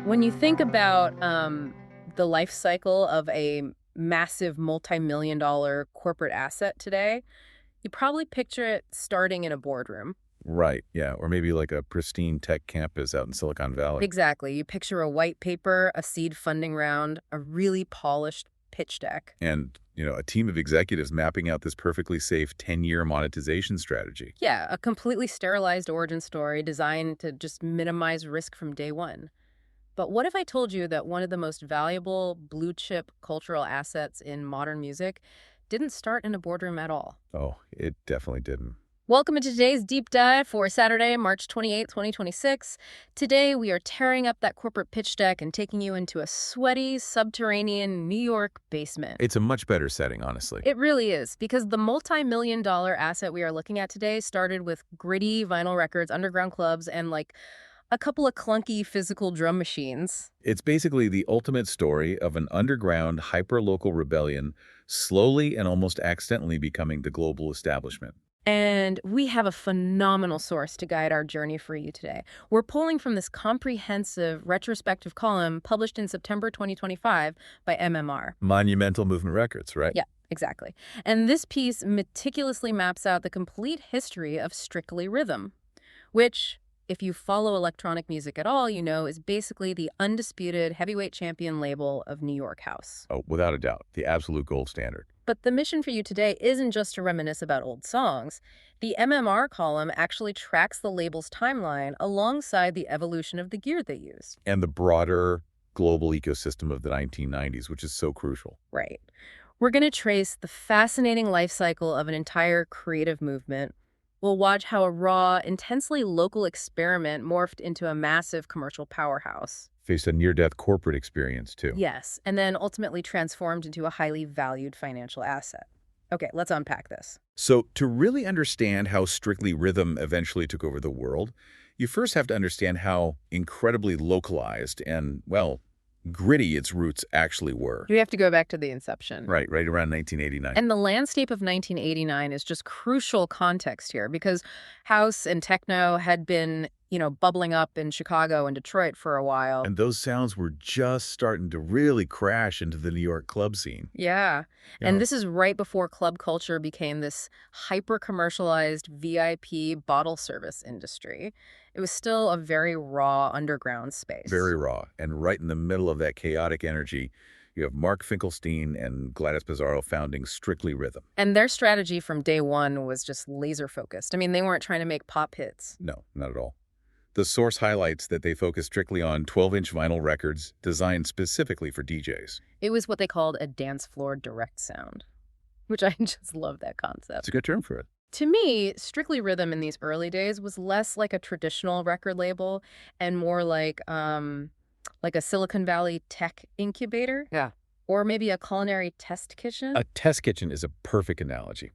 When you think about the life cycle of a massive multi-million dollar corporate asset today, you probably picture it starting in a boardroom. Right, yeah, or maybe like a pristine tech campus out in Silicon Valley. Exactly. You picture a white paper, a seed funding round, a really polished pitch deck. And, a team of executives mapping out this perfectly safe 10-year monetization strategy. Yeah, a completely sterilized origin story designed to just minimize risk from day one. But what if I told you that one of the most valuable blue chip cultural assets in modern music didn't start in a boardroom at all? Oh, it definitely didn't. Welcome to today's deep dive for Saturday, March 28th, 2026. Today, we are tearing up that corporate pitch deck and taking you into a sweaty, subterranean New York basement. It's a much better setting, honestly. It really is, because the multi-million-dollar asset we are looking at today started with gritty vinyl records, underground clubs, and a couple of clunky physical drum machines. It's basically the ultimate story of an underground, hyper-local rebellion slowly and almost accidentally becoming the global establishment. And we have a phenomenal source to guide our journey for you today. We're pulling from this comprehensive retrospective column published in September 2025 by MMR. Monumental Movement Records, right? Yeah, exactly. And this piece meticulously maps out the complete history of Strictly Rhythm, which, if you follow electronic music at all, you know is basically the undisputed heavyweight champion label of New York house. Oh, without a doubt, the absolute gold standard. But the mission for you today isn't just to reminisce about old songs. The MMR column actually tracks the label's timeline alongside the evolution of the gear they use. And the broader global ecosystem of the 1990s, which is so crucial. Right. We're going to trace the fascinating life cycle of an entire creative movement. We'll watch how a raw, intensely local experiment morphed into a massive commercial powerhouse. Faced a near-death corporate experience, too. Yes, and then ultimately transformed into a highly valued financial asset. Okay, let's unpack this. So to really understand how Strictly Rhythm eventually took over the world, you first have to understand how incredibly localized and, well, gritty its roots actually were. We have to go back to the inception. Right around 1989. And the landscape of 1989 is just crucial context here because house and techno had been, bubbling up in Chicago and Detroit for a while. And those sounds were just starting to really crash into the New York club scene. Yeah. You And know, this is right before club culture became this hyper-commercialized VIP bottle service industry. It was still a very raw underground space. very raw. And right in the middle of that chaotic energy, you have Mark Finkelstein and Gladys Pizarro founding Strictly Rhythm. And their strategy from day one was just laser-focused. I mean, they weren't trying to make pop hits. No, not at all. The source highlights that they focused strictly on 12-inch vinyl records designed specifically for DJs. It was what they called a dance floor direct sound, which I just love that That's concept. a good term for it. To me, Strictly Rhythm in these early days was less like a traditional record label and more like a Silicon Valley tech incubator. Yeah. Or maybe a culinary test kitchen. A test kitchen is a perfect analogy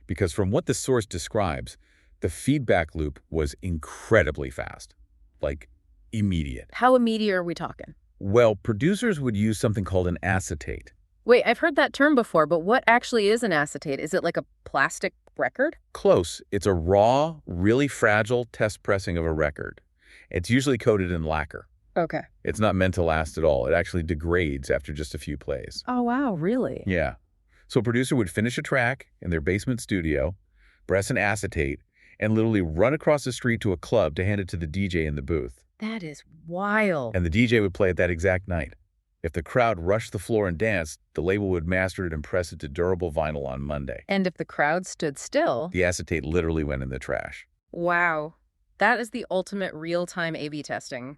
because from what the source describes, the feedback loop was incredibly fast, like immediate. How immediate are we talking? Well, producers would use something called an acetate. Wait, I've heard that term before, but what actually is an acetate? Is it like a plastic record? Close. It's a raw, really fragile test pressing of a record. It's usually coated in lacquer. Okay. It's not meant to last at all. It actually degrades after just a few plays. Oh, wow, really? Yeah. So a producer would finish a track in their basement studio, press an acetate, and literally run across the street to a club to hand it to the DJ in the booth. That is wild. And the DJ would play it that exact night. If the crowd rushed the floor and danced, the label would master it and press it to durable vinyl on Monday. And if the crowd stood still, The acetate literally went in the trash. wow, that is the ultimate real-time A/B testing.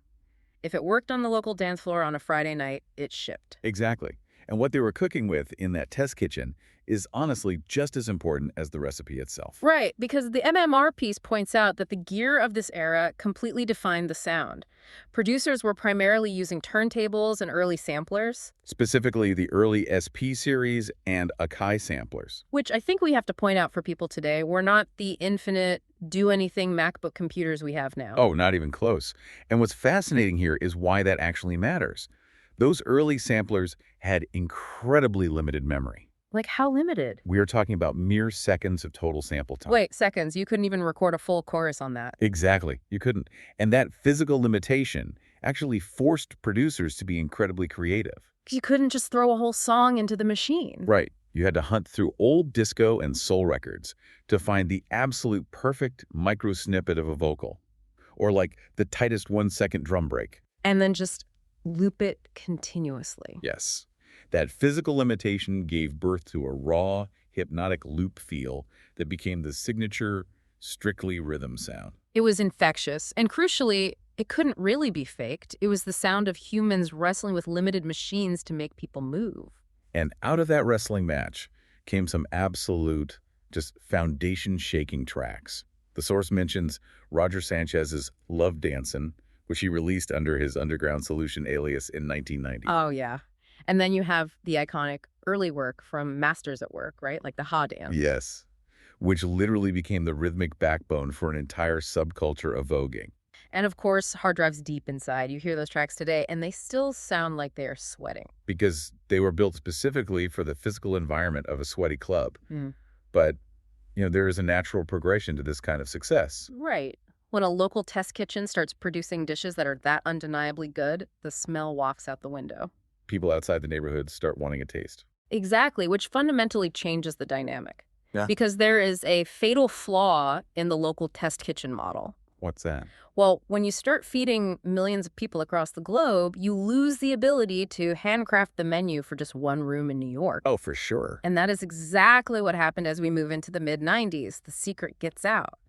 If it worked on the local dance floor on a Friday night, it shipped. Exactly. And what they were cooking with in that test kitchen is honestly just as important as the recipe itself. Right, because the MMR piece points out that the gear of this era completely defined the sound. Producers were primarily using turntables and early samplers, Specifically the early SP series and Akai samplers. which I think we have to point out for people today were not the infinite do-anything MacBook computers we have now. Oh, not even close. And what's fascinating here is why that actually matters. Those early samplers had incredibly limited memory. Like how limited? We are talking about mere seconds of total sample time. Wait, seconds. You couldn't even record a full chorus on that. Exactly. You couldn't. And that physical limitation actually forced producers to be incredibly creative. You couldn't just throw a whole song into the machine. Right. You had to hunt through old disco and soul records to find the absolute perfect micro snippet of a vocal, or like the tightest 1-second drum break. And then just loop it continuously. Yes. That physical limitation gave birth to a raw, hypnotic loop feel that became the signature, strictly rhythm sound. It was infectious, and crucially, it couldn't really be faked. It was the sound of humans wrestling with limited machines to make people move. And out of that wrestling match came some absolute, just foundation-shaking tracks. The source mentions Roger Sanchez's Love Dancin', which he released under his Underground Solution alias in 1990. Oh, yeah. And then you have the iconic early work from Masters at Work, right? Like the Ha dance. Yes, which literally became the rhythmic backbone for an entire subculture of voguing. And of course, hard drives deep inside. You hear those tracks today, and they still sound like they are sweating. Because they were built specifically for the physical environment of a sweaty club. Mm. But, there is a natural progression to this kind of success. Right. When a local test kitchen starts producing dishes that are that undeniably good, the smell wafts out the window. People outside the neighborhood start wanting a taste. Exactly, which fundamentally changes the dynamic. Yeah. Because there is a fatal flaw in the local test kitchen model. What's that? Well, when you start feeding millions of people across the globe, you lose the ability to handcraft the menu for just one room in New York. Oh, for sure. And that is exactly what happened as we move into the mid-90s. The secret gets out.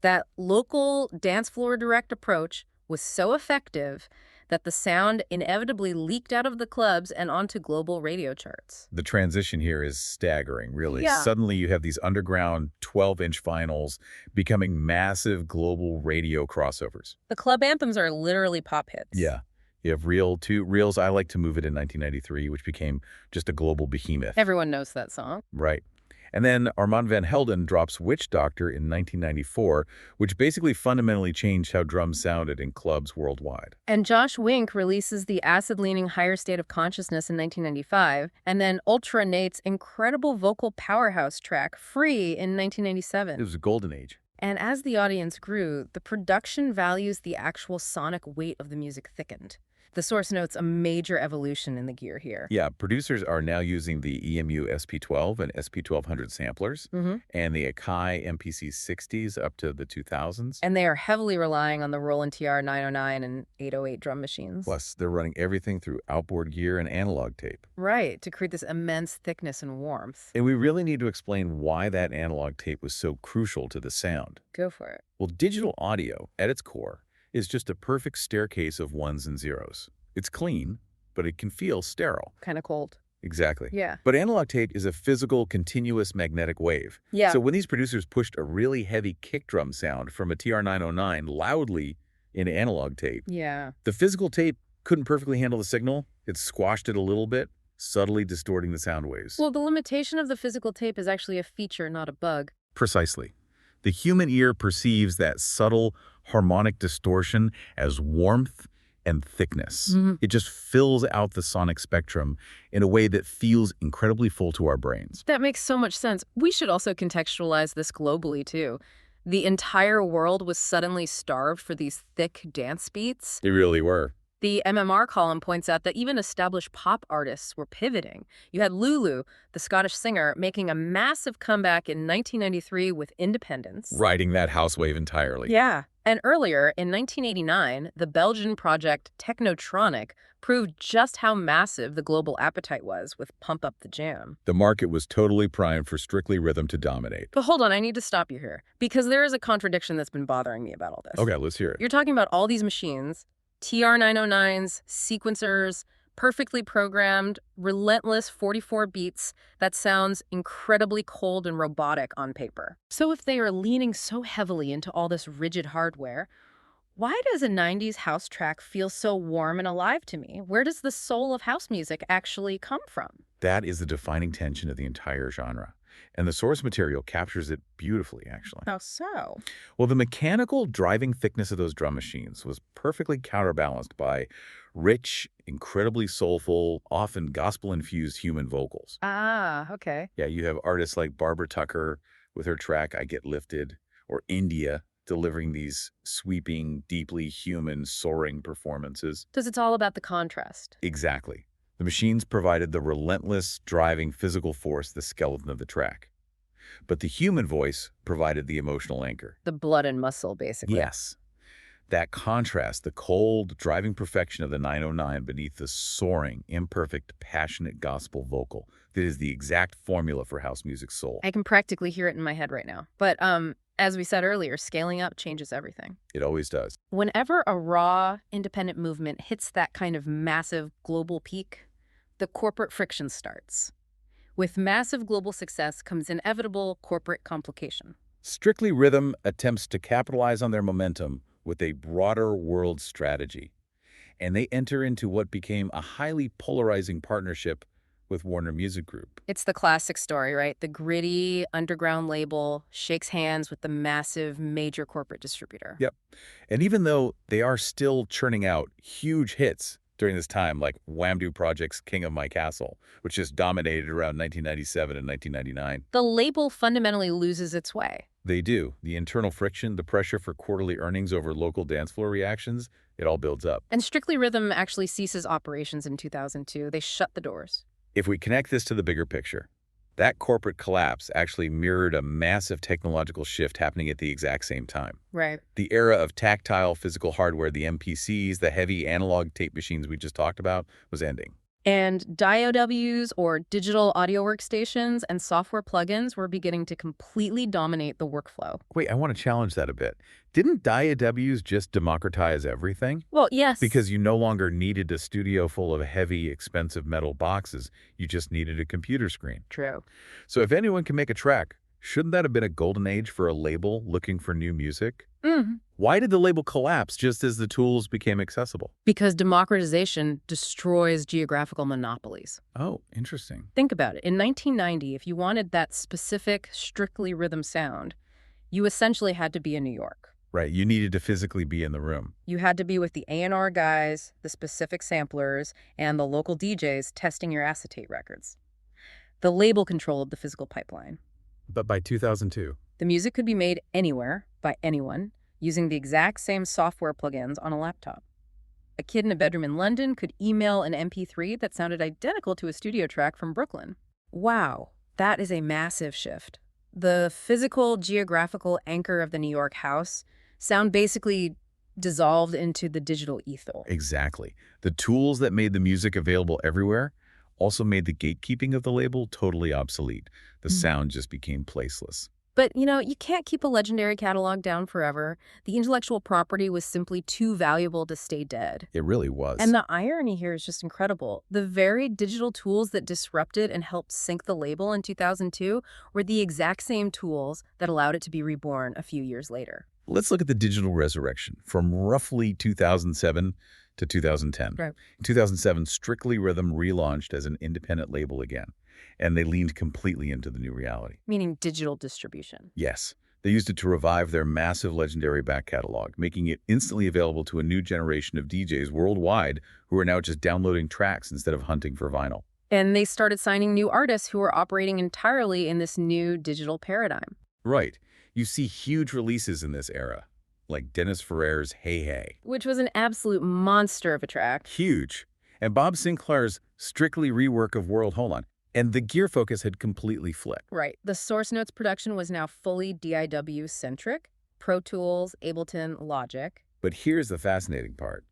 That local dance floor direct approach was so effective that the sound inevitably leaked out of the clubs and onto global radio charts. The transition here is staggering, really. Yeah. Suddenly you have these underground 12-inch vinyls becoming massive global radio crossovers. The club anthems are literally pop hits. Yeah. You have Reel's I Like to Move It in 1993, which became just a global behemoth. Everyone knows that song. Right. And then Armand Van Helden drops Witch Doctor in 1994, which basically fundamentally changed how drums sounded in clubs worldwide. And Josh Wink releases the acid-leaning Higher State of Consciousness in 1995, and then Ultra Nate's incredible vocal powerhouse track, Free, in 1997. It was a golden age. And as the audience grew, the production values the actual sonic weight of the music thickened. The source notes a major evolution in the gear here. Yeah, producers are now using the EMU SP12 and SP1200 samplers and the Akai MPC60s up to the 2000s. And they are heavily relying on the Roland TR 909 and 808 drum machines. Plus, they're running everything through outboard gear and analog tape. Right, to create this immense thickness and warmth. And we really need to explain why that analog tape was so crucial to the sound. Go for it. Well, digital audio, at its core, is just a perfect staircase of ones and zeros. It's clean, but it can feel sterile. Kind of cold. Exactly. Yeah. But analog tape is a physical, continuous magnetic wave. Yeah. So when these producers pushed a really heavy kick drum sound from a TR-909 loudly into analog tape, Yeah. the physical tape couldn't perfectly handle the signal. It squashed it a little bit, subtly distorting the sound waves. Well, the limitation of the physical tape is actually a feature, not a bug. Precisely. The human ear perceives that subtle harmonic distortion as warmth and thickness. It just fills out the sonic spectrum in a way that feels incredibly full to our brains. That makes so much sense. We should also contextualize this globally, too. The entire world was suddenly starved for these thick dance beats. They really were. The MMR column points out that even established pop artists were pivoting. You had Lulu, the Scottish singer, making a massive comeback in 1993 with Independence. Riding that house wave entirely. Yeah. And earlier, in 1989, the Belgian project Technotronic proved just how massive the global appetite was with Pump Up the Jam. The market was totally primed for strictly rhythm to dominate. But hold on, I need to stop you here, because there is a contradiction that's been bothering me about all this. Okay, let's hear it. You're talking about all these machines, TR-909s, sequencers, perfectly programmed, relentless 44 beats that sounds incredibly cold and robotic on paper. So if they are leaning so heavily into all this rigid hardware, why does a 90s house track feel so warm and alive to me? Where does the soul of house music actually come from? That is the defining tension of the entire genre. and the source material captures it beautifully, actually. How so? Well, the mechanical driving thickness of those drum machines was perfectly counterbalanced by rich, incredibly soulful, often gospel-infused human vocals. Ah, okay. Yeah, you have artists like Barbara Tucker with her track I Get Lifted, or India delivering these sweeping, deeply human, soaring performances. Because it's all about the contrast. Exactly. The machines provided the relentless, driving physical force, the skeleton of the track. But the human voice provided the emotional anchor. The blood and muscle, basically. Yes. That contrast, the cold, driving perfection of the 909 beneath the soaring, imperfect, passionate gospel vocal, that is the exact formula for house music's soul. I can practically hear it in my head right now. But as we said earlier, scaling up changes everything. It always does. Whenever a raw, independent movement hits that kind of massive global peak, the corporate friction starts. With massive global success comes inevitable corporate complication. Strictly Rhythm attempts to capitalize on their momentum with a broader world strategy, and they enter into what became a highly polarizing partnership with Warner Music Group. It's the classic story, right? The gritty underground label shakes hands with the massive major corporate distributor. Yep. And even though they are still churning out huge hits during this time, like Wham-Do Project's King of My Castle, which just dominated around 1997 and 1999. The label fundamentally loses its way. They do. The internal friction, the pressure for quarterly earnings over local dance floor reactions, it all builds up. And Strictly Rhythm actually ceases operations in 2002. They shut the doors. If we connect this to the bigger picture, that corporate collapse actually mirrored a massive technological shift happening at the exact same time. Right. The era of tactile physical hardware, the MPCs, the heavy analog tape machines we just talked about, was ending. And DIOWs, or digital audio workstations, and software plugins were beginning to completely dominate the workflow. Wait, I want to challenge that a bit. Didn't DIOWs just democratize everything? Well, yes. Because you no longer needed a studio full of heavy, expensive metal boxes. You just needed a computer screen. True. So if anyone can make a track, shouldn't that have been a golden age for a label looking for new music? Mm-hmm. Why did the label collapse just as the tools became accessible? Because democratization destroys geographical monopolies. Oh, interesting. Think about it. In 1990, if you wanted that specific, strictly rhythm sound, you essentially had to be in New York. Right, you needed to physically be in the room. You had to be with the A&R guys, the specific samplers, and the local DJs testing your acetate records. The label controlled the physical pipeline. But by 2002, the music could be made anywhere, by anyone, using the exact same software plugins on a laptop. A kid in a bedroom in London could email an MP3 that sounded identical to a studio track from Brooklyn. Wow, that is a massive shift. The physical, geographical anchor of the New York house sound basically dissolved into the digital ether. Exactly. The tools that made the music available everywhere also made the gatekeeping of the label totally obsolete. The sound just became placeless. But, you can't keep a legendary catalog down forever. The intellectual property was simply too valuable to stay dead. It really was. And the irony here is just incredible. The very digital tools that disrupted and helped sink the label in 2002 were the exact same tools that allowed it to be reborn a few years later. Let's look at the digital resurrection from roughly 2007 to 2010. Right. In 2007, Strictly Rhythm relaunched as an independent label again, and they leaned completely into the new reality. Meaning digital distribution. Yes. They used it to revive their massive legendary back catalog, making it instantly available to a new generation of DJs worldwide who are now just downloading tracks instead of hunting for vinyl. And they started signing new artists who are operating entirely in this new digital paradigm. Right. You see huge releases in this era, like Dennis Ferrer's Hey Hey. Which was an absolute monster of a track. Huge. And Bob Sinclair's Strictly rework of World Hold On. And the gear focus had completely flipped. Right. The Source Notes production was now fully DIW-centric. Pro Tools, Ableton, Logic. But here's the fascinating part.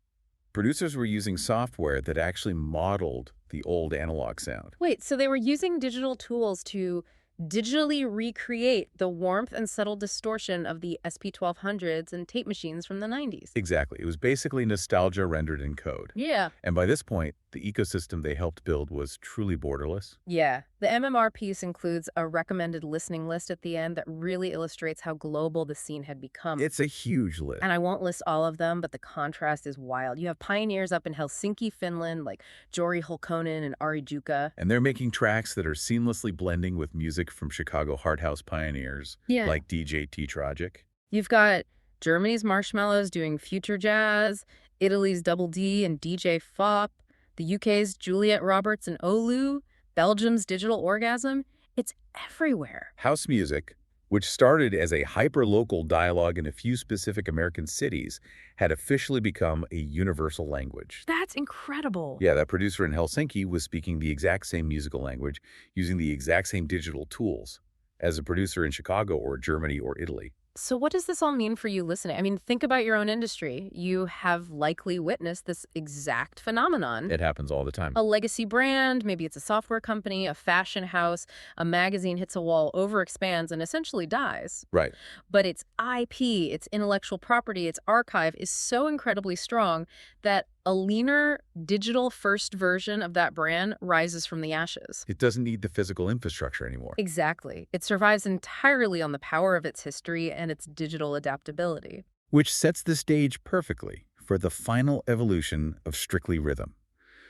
Producers were using software that actually modeled the old analog sound. Wait, so they were using digital tools to digitally recreate the warmth and subtle distortion of the SP1200s and tape machines from the 90s. Exactly. It was basically nostalgia rendered in code. Yeah. And by this point, the ecosystem they helped build was truly borderless. Yeah. The MMR piece includes a recommended listening list at the end that really illustrates how global the scene had become. It's a huge list. And I won't list all of them, but the contrast is wild. You have pioneers up in Helsinki, Finland, like Jori Hulkkonen and Ari Juka. And they're making tracks that are seamlessly blending with music music from Chicago hard house pioneers Yeah. like DJ T-Tragic. You've got Germany's Marshmallows doing future jazz, Italy's Double D and DJ Fop, the UK's Juliet Roberts and Olu, Belgium's Digital Orgasm. It's everywhere. House music, which started as a hyper-local dialogue in a few specific American cities, had officially become a universal language. That's incredible. Yeah, that producer in Helsinki was speaking the exact same musical language, using the exact same digital tools as a producer in Chicago or Germany or Italy. So what does this all mean for you listening? I mean, think about your own industry. You have likely witnessed this exact phenomenon. It happens all the time. A legacy brand, maybe it's a software company, a fashion house, a magazine hits a wall, overexpands, and essentially dies. Right. But its IP, its intellectual property, its archive is so incredibly strong that a leaner, digital-first version of that brand rises from the ashes. It doesn't need the physical infrastructure anymore. Exactly. It survives entirely on the power of its history and its digital adaptability. Which sets the stage perfectly for the final evolution of Strictly Rhythm.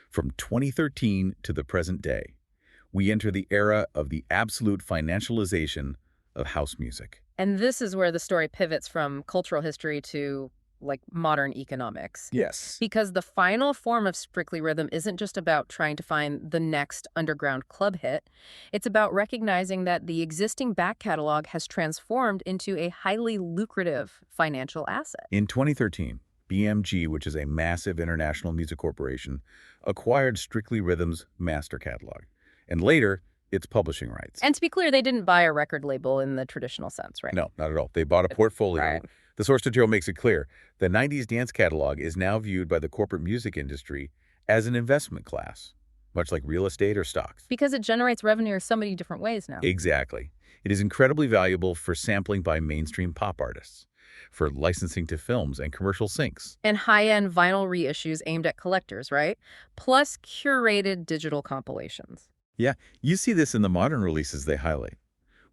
From 2013 to the present day, we enter the era of the absolute financialization of house music. And this is where the story pivots from cultural history to, like, modern economics. Yes. Because the final form of Strictly Rhythm isn't just about trying to find the next underground club hit. It's about recognizing that the existing back catalog has transformed into a highly lucrative financial asset. In 2013, BMG, which is a massive international music corporation, acquired Strictly Rhythm's master catalog, and later, its publishing rights. And to be clear, they didn't buy a record label in the traditional sense, right? No, not at all. They bought a portfolio. Right. The source material makes it clear. The 90s dance catalog is now viewed by the corporate music industry as an investment class, much like real estate or stocks. Because it generates revenue in so many different ways now. Exactly. It is incredibly valuable for sampling by mainstream pop artists, for licensing to films and commercial syncs. And high-end vinyl reissues aimed at collectors, right? Plus curated digital compilations. Yeah, you see this in the modern releases they highlight.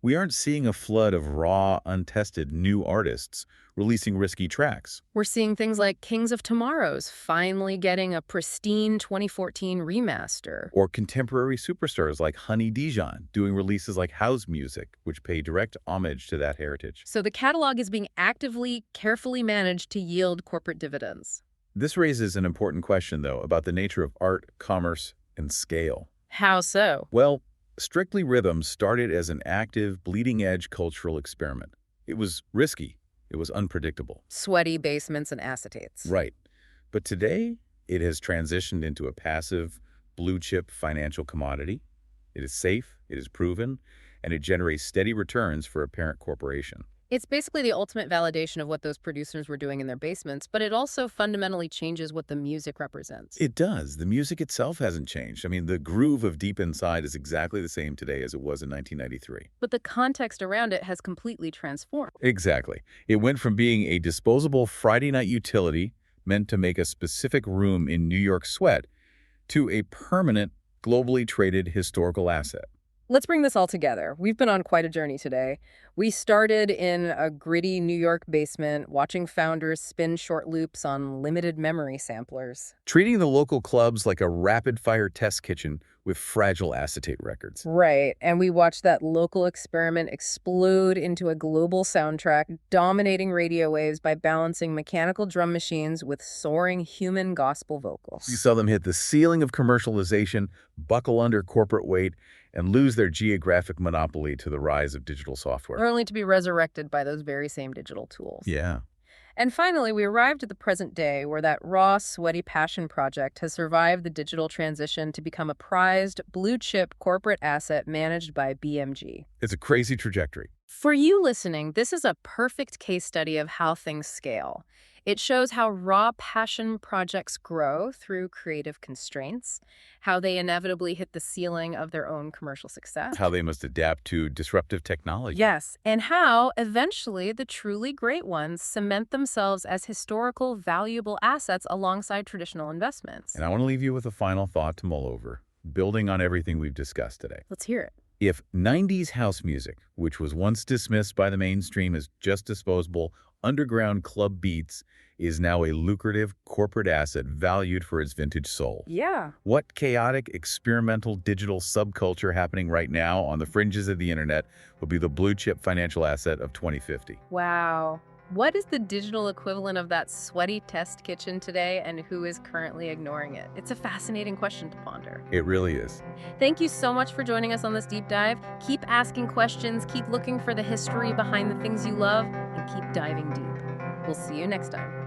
We aren't seeing a flood of raw, untested new artists releasing risky tracks. We're seeing things like Kings of Tomorrow's finally getting a pristine 2014 remaster. Or contemporary superstars like Honey Dijon doing releases like House Music, which pay direct homage to that heritage. So the catalog is being actively, carefully managed to yield corporate dividends. This raises an important question, though, about the nature of art, commerce, and scale. How so? Well, Strictly Rhythm started as an active, bleeding-edge cultural experiment. It was risky. It was unpredictable. Sweaty basements and acetates. Right. But today, it has transitioned into a passive, blue-chip financial commodity. It is safe, it is proven, and it generates steady returns for a parent corporation. It's basically the ultimate validation of what those producers were doing in their basements, but it also fundamentally changes what the music represents. It does. The music itself hasn't changed. I mean, the groove of Deep Inside is exactly the same today as it was in 1993. But the context around it has completely transformed. Exactly. It went from being a disposable Friday night utility meant to make a specific room in New York sweat to a permanent, globally traded historical asset. Let's bring this all together. We've been on quite a journey today. We started in a gritty New York basement, watching founders spin short loops on limited memory samplers. Treating the local clubs like a rapid-fire test kitchen with fragile acetate records. Right, and we watched that local experiment explode into a global soundtrack, dominating radio waves by balancing mechanical drum machines with soaring human gospel vocals. You saw them hit the ceiling of commercialization, buckle under corporate weight, and lose their geographic monopoly to the rise of digital software. Only to be resurrected by those very same digital tools. Yeah. And finally, we arrived at the present day where that raw, sweaty passion project has survived the digital transition to become a prized, blue-chip corporate asset managed by BMG. It's a crazy trajectory. For you listening, this is a perfect case study of how things scale. It shows how raw passion projects grow through creative constraints, how they inevitably hit the ceiling of their own commercial success. How they must adapt to disruptive technology. Yes, and how, eventually, the truly great ones cement themselves as historical, valuable assets alongside traditional investments. And I want to leave you with a final thought to mull over, building on everything we've discussed today. Let's hear it. If 90s house music, which was once dismissed by the mainstream as just disposable, underground club beats is now a lucrative corporate asset valued for its vintage soul. Yeah. What chaotic, experimental digital subculture happening right now on the fringes of the internet will be the blue-chip financial asset of 2050? Wow. What is the digital equivalent of that sweaty test kitchen today, and who is currently ignoring it? It's a fascinating question to ponder. It really is. Thank you so much for joining us on this deep dive. Keep asking questions, keep looking for the history behind the things you love, and keep diving deep. We'll see you next time.